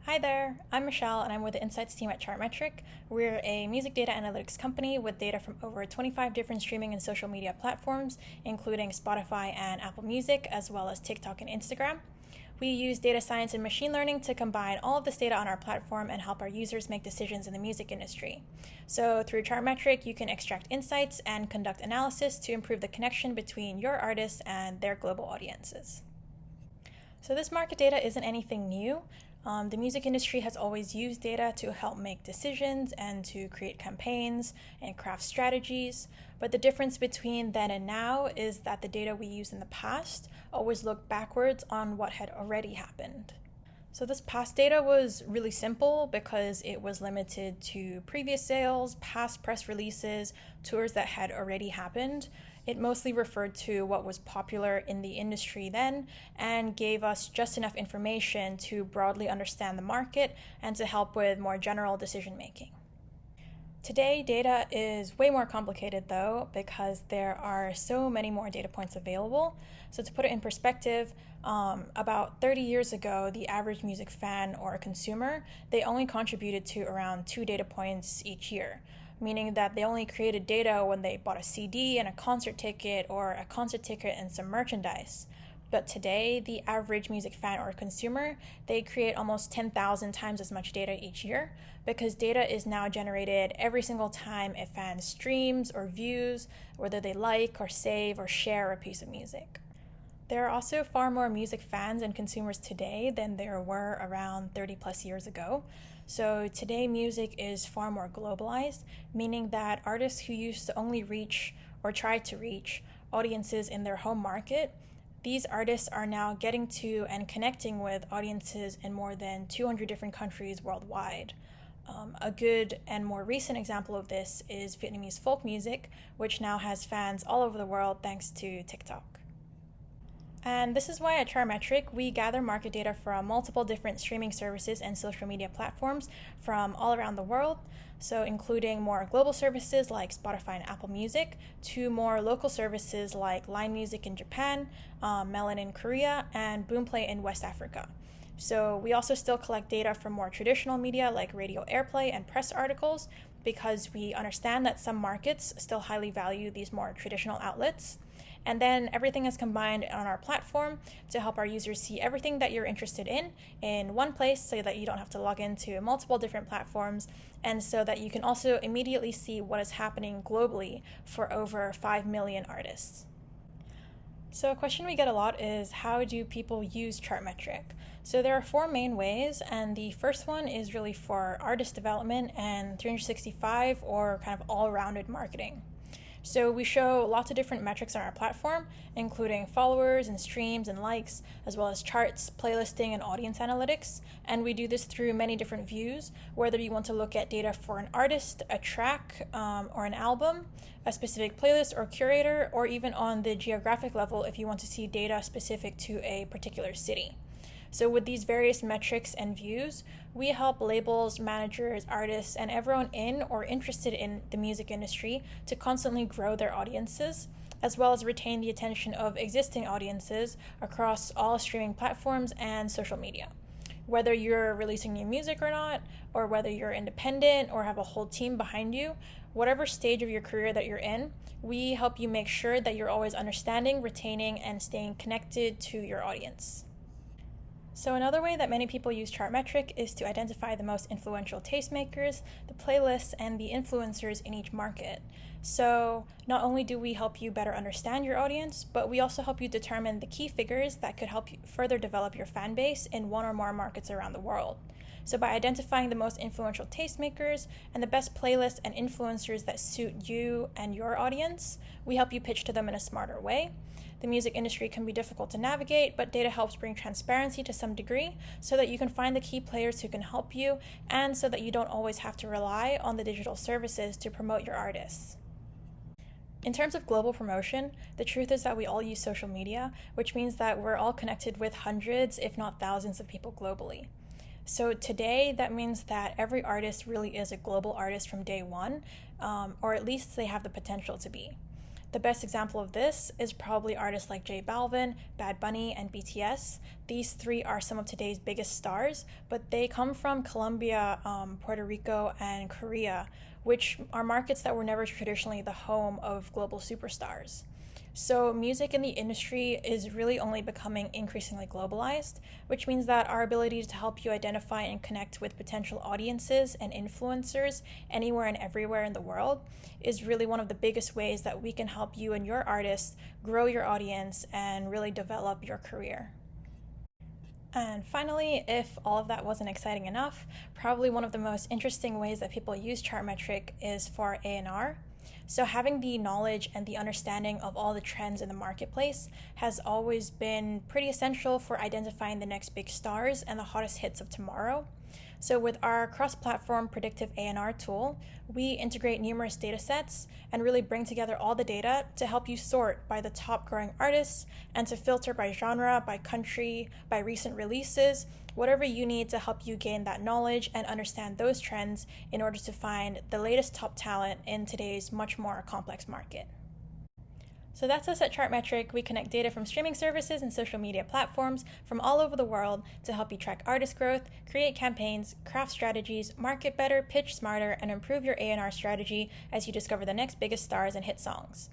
Hi there, I'm Michelle and I'm with the Insights team at Chartmetric. We're a music data analytics company with data from over 25 different streaming and social media platforms, including Spotify and Apple Music, as well as TikTok and Instagram. We use data science and machine learning to combine all of this data on our platform and help our users make decisions in the music industry. So through Chartmetric, you can extract insights and conduct analysis to improve the connection between your artists and their global audiences. So this market data isn't anything new. The music industry has always used data to help make decisions and to create campaigns and craft strategies. But the difference between then and now is that the data we used in the past always looked backwards on what had already happened. So this past data was really simple because it was limited to previous sales, past press releases, tours that had already happened. It mostly referred to what was popular in the industry then and gave us just enough information to broadly understand the market and to help with more general decision making. Today, data is way more complicated though because there are so many more data points available. So to put it in perspective, about 30 years ago, the average music fan or consumer, they only contributed to around 2 data points each year, meaning that they only created data when they bought a CD and a concert ticket or a concert ticket and some merchandise. But today, the average music fan or consumer, they create almost 10,000 times as much data each year because data is now generated every single time a fan streams or views, whether they like or save or share a piece of music. There are also far more music fans and consumers today than there were around 30 plus years ago. So today music is far more globalized, meaning that artists who used to only reach or try to reach audiences in their home market, these artists are now getting to and connecting with audiences in more than 200 different countries worldwide. A good and more recent example of this is Vietnamese folk music, which now has fans all over the world thanks to TikTok. And this is why at Chartmetric, we gather market data from multiple different streaming services and social media platforms from all around the world. So including more global services like Spotify and Apple Music to more local services like Line Music in Japan, Melon in Korea, and Boomplay in West Africa. So we also still collect data from more traditional media like radio airplay and press articles because we understand that some markets still highly value these more traditional outlets. And then everything is combined on our platform to help our users see everything that you're interested in one place so that you don't have to log into multiple different platforms and so that you can also immediately see what is happening globally for over 5 million artists. So a question we get a lot is, how do people use Chartmetric? So there are 4 main ways, and the first one is really for artist development and 365 or kind of all-rounded marketing. So we show lots of different metrics on our platform, including followers and streams and likes, as well as charts, playlisting, and audience analytics. And we do this through many different views, whether you want to look at data for an artist, a track, or an album, a specific playlist or curator, or even on the geographic level if you want to see data specific to a particular city. So with these various metrics and views, we help labels, managers, artists, and everyone in or interested in the music industry to constantly grow their audiences, as well as retain the attention of existing audiences across all streaming platforms and social media. Whether you're releasing new music or not, or whether you're independent or have a whole team behind you, whatever stage of your career that you're in, we help you make sure that you're always understanding, retaining, and staying connected to your audience. So another way that many people use Chartmetric is to identify the most influential tastemakers, the playlists, and the influencers in each market. So not only do we help you better understand your audience, but we also help you determine the key figures that could help you further develop your fan base in one or more markets around the world. So by identifying the most influential tastemakers and the best playlists and influencers that suit you and your audience, we help you pitch to them in a smarter way. The music industry can be difficult to navigate, but data helps bring transparency to some degree so that you can find the key players who can help you and so that you don't always have to rely on the digital services to promote your artists. In terms of global promotion, the truth is that we all use social media, which means that we're all connected with hundreds, if not thousands of people globally. So today, that means that every artist really is a global artist from day one, or at least they have the potential to be. The best example of this is probably artists like J Balvin, Bad Bunny, and BTS. These three are some of today's biggest stars, but they come from Colombia, Puerto Rico, and Korea, which are markets that were never traditionally the home of global superstars. So, music in the industry is really only becoming increasingly globalized, which means that our ability to help you identify and connect with potential audiences and influencers anywhere and everywhere in the world is really one of the biggest ways that we can help you and your artist grow your audience and really develop your career. And finally, if all of that wasn't exciting enough, probably one of the most interesting ways that people use Chartmetric is for A&R. So having the knowledge and the understanding of all the trends in the marketplace has always been pretty essential for identifying the next big stars and the hottest hits of tomorrow. So with our cross-platform predictive A&R tool, we integrate numerous data sets and really bring together all the data to help you sort by the top growing artists and to filter by genre, by country, by recent releases, whatever you need to help you gain that knowledge and understand those trends in order to find the latest top talent in today's much more complex market. So that's us at Chartmetric. We connect data from streaming services and social media platforms from all over the world to help you track artist growth, create campaigns, craft strategies, market better, pitch smarter, and improve your A&R strategy as you discover the next biggest stars and hit songs.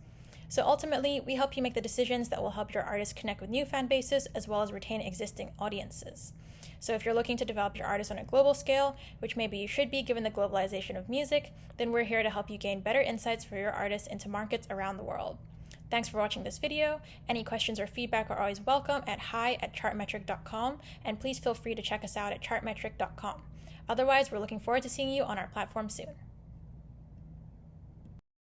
So ultimately, we help you make the decisions that will help your artists connect with new fan bases as well as retain existing audiences. So if you're looking to develop your artist on a global scale, which maybe you should be given the globalization of music, then we're here to help you gain better insights for your artists into markets around the world. Thanks for watching this video. Any questions or feedback are always welcome at hi@chartmetric.com, and please feel free to check us out at chartmetric.com. Otherwise, we're looking forward to seeing you on our platform soon.